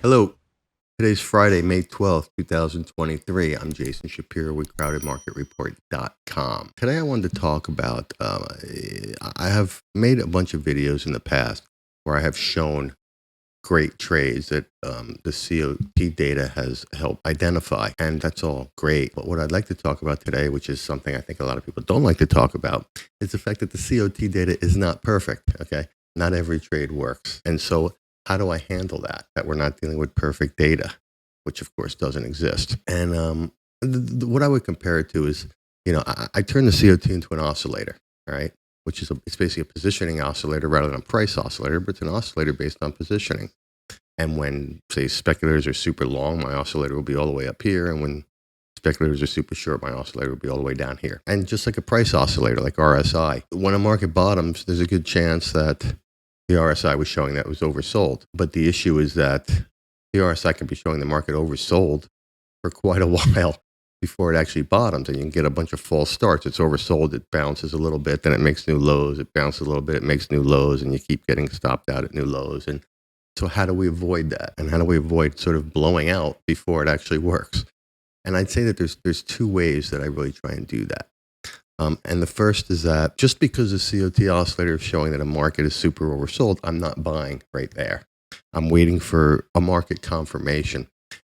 Hello, today's Friday, May 12th, 2023. I'm Jason Shapiro with crowdedmarketreport.com. Today I wanted to talk about, I have made a bunch of videos in the past where I have shown great trades that the COT data has helped identify, and that's all great. But what I'd like to talk about today, which is something I think a lot of people don't like to talk about, is the fact that the COT data is not perfect, okay? Not every trade works. And so how do I handle that we're not dealing with perfect data, which of course doesn't exist? And what I would compare it to is, I turn the COT into an oscillator, all right? Which is it's basically a positioning oscillator rather than a price oscillator, but it's an oscillator based on positioning. And when, say, speculators are super long, my oscillator will be all the way up here. And when speculators are super short, my oscillator will be all the way down here. And just like a price oscillator, like RSI, when a market bottoms, there's a good chance that the RSI was showing that it was oversold. But the issue is that the RSI can be showing the market oversold for quite a while before it actually bottoms, and you can get a bunch of false starts. It's oversold, it bounces a little bit, then it makes new lows, it bounces a little bit, it makes new lows, and you keep getting stopped out at new lows. And so how do we avoid that? And how do we avoid sort of blowing out before it actually works? And I'd say that there's two ways that I really try and do that. And the first is that just because the COT oscillator is showing that a market is super oversold, I'm not buying right there. I'm waiting for a market confirmation.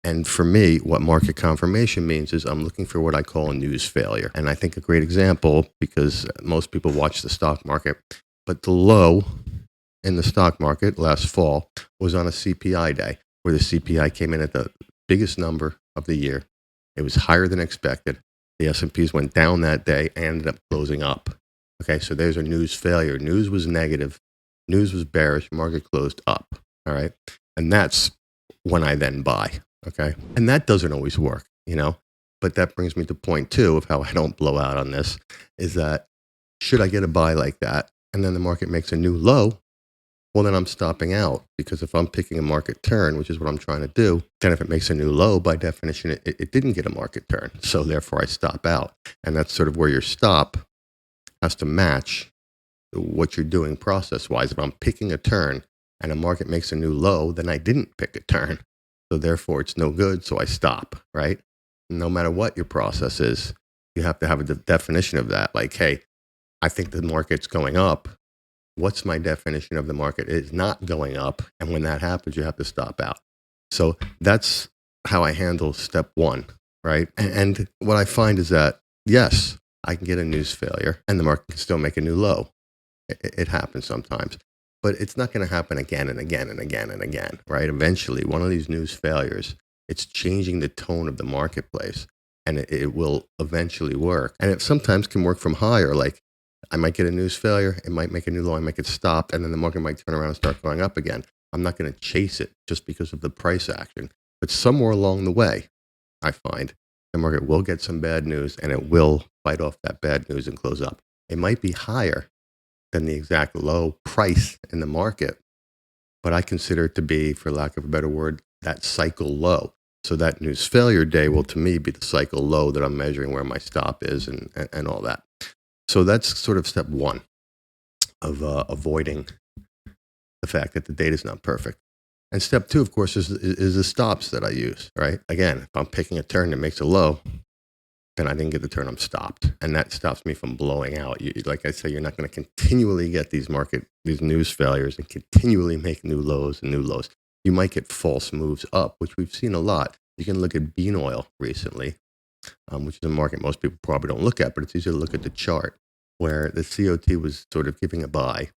And for me, what market confirmation means is I'm looking for what I call a news failure. And I think a great example, because most people watch the stock market, but the low in the stock market last fall was on a CPI day, where the CPI came in at the biggest number of the year. It was higher than expected. The S&Ps went down that day and ended up closing up. Okay, so there's a news failure. News was negative. News was bearish. Market closed up. All right, and that's when I then buy. Okay, and that doesn't always work, But that brings me to point two of how I don't blow out on this, is that should I get a buy like that and then the market makes a new low? Well, then I'm stopping out, because if I'm picking a market turn, which is what I'm trying to do, then if it makes a new low, by definition, it didn't get a market turn. So therefore I stop out. And that's sort of where your stop has to match what you're doing process-wise. If I'm picking a turn and a market makes a new low, then I didn't pick a turn. So therefore it's no good. So I stop, right? No matter what your process is, you have to have a definition of that. Like, hey, I think the market's going up. What's my definition of the market? It's not going up. And when that happens, you have to stop out. So that's how I handle step one, right? And what I find is that, yes, I can get a news failure and the market can still make a new low. It happens sometimes, but it's not going to happen again and again and again and again, right? Eventually, one of these news failures, it's changing the tone of the marketplace, and it will eventually work. And it sometimes can work from higher, like I might get a news failure, it might make a new low, I might get stopped, and then the market might turn around and start going up again. I'm not going to chase it just because of the price action. But somewhere along the way, I find the market will get some bad news and it will fight off that bad news and close up. It might be higher than the exact low price in the market, but I consider it to be, for lack of a better word, that cycle low. So that news failure day will, to me, be the cycle low that I'm measuring where my stop is and all that. So that's sort of step one of avoiding the fact that the data is not perfect. And step two, of course, is the stops that I use, right? Again, if I'm picking a turn that makes a low, then I didn't get the turn, I'm stopped. And that stops me from blowing out. Like I say, you're not going to continually get these news failures and continually make new lows and new lows. You might get false moves up, which we've seen a lot. You can look at bean oil recently, which is a market most people probably don't look at, but it's easy to look at the chart where the COT was sort of giving a buy.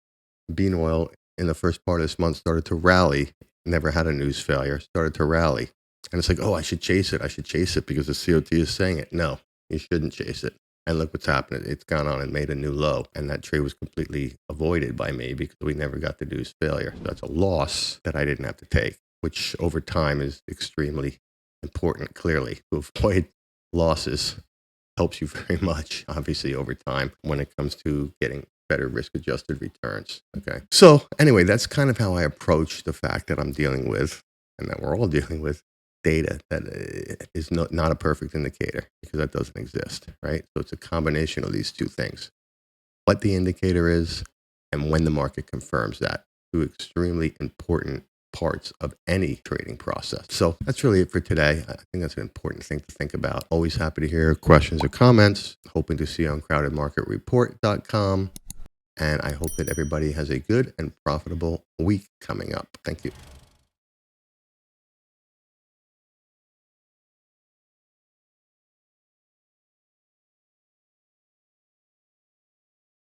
Bean oil in the first part of this month started to rally, never had a news failure, started to rally. And it's like, oh, I should chase it because the COT is saying it. No, you shouldn't chase it. And look what's happened. It's gone on and made a new low. And that trade was completely avoided by me because we never got the news failure. So that's a loss that I didn't have to take, which over time is extremely important, clearly. To avoid losses helps you very much, obviously, over time when it comes to getting better risk-adjusted returns. Okay. So anyway, that's kind of how I approach the fact that I'm dealing with, and that we're all dealing with, data that is not a perfect indicator, because that doesn't exist, right? So it's a combination of these two things. What the indicator is and when the market confirms that. Two extremely important parts of any trading process. So that's really it for today. I think that's an important thing to think about. Always happy to hear questions or comments. Hoping to see you on crowdedmarketreport.com. And I hope that everybody has a good and profitable week coming up. Thank you.